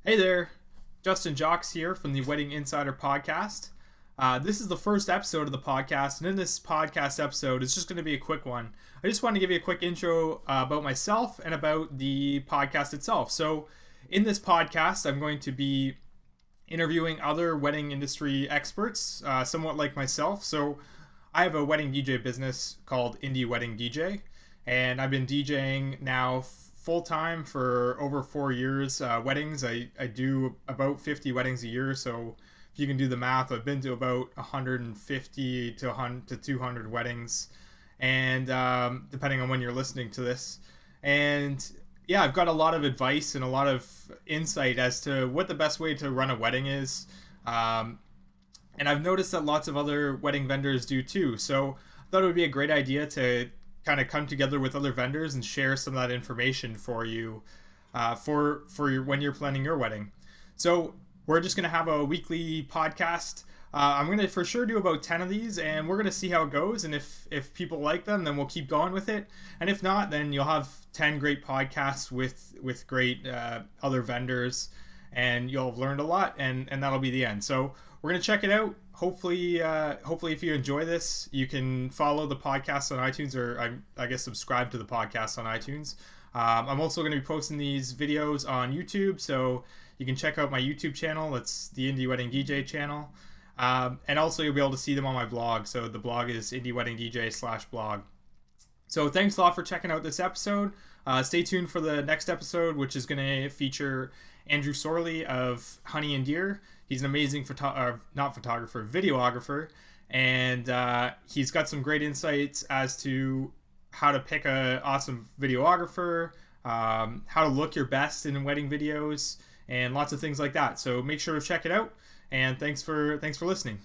Hey there, Jacques here from the Wedding Insider podcast. This is the first episode of the podcast, and in this podcast episode, it's just going to be a quick one. I just want to give you a quick intro about myself and about the podcast itself. So, in this podcast, I'm going to be interviewing other wedding industry experts, somewhat like myself. So, I have a wedding DJ business called Indie Wedding DJ, and I've been DJing now full time for over 4 years. Weddings, I do about 50 weddings a year, so if you can do the math, I've been to about 150 to 200 weddings, and depending on when you're listening to this. And yeah, I've got a lot of advice and a lot of insight as to what the best way to run a wedding is. And I've noticed that lots of other wedding vendors do too. So I thought it would be a great idea to kind of come together with other vendors and share some of that information for you when you're planning your wedding. So we're just going to have a weekly podcast. I'm going to for sure do about 10 of these, and we're going to see how it goes. And if people like them, then we'll keep going with it. And if not, then you'll have 10 great podcasts with great other vendors, and you'll have learned a lot, and that'll be the end. So we're going to check it out. Hopefully if you enjoy this, you can follow the podcast on iTunes, or I guess subscribe to the podcast on iTunes. I'm also going to be posting these videos on YouTube, so you can check out my YouTube channel. It's the Indie Wedding DJ channel. And also you'll be able to see them on my blog. So the blog is indieweddingdj.blog. So thanks a lot for checking out this episode. Stay tuned for the next episode, which is going to feature Andrew Sorley of Honey and Deer. He's an amazing videographer, and he's got some great insights as to how to pick an awesome videographer, how to look your best in wedding videos, and lots of things like that. So make sure to check it out, and thanks for listening.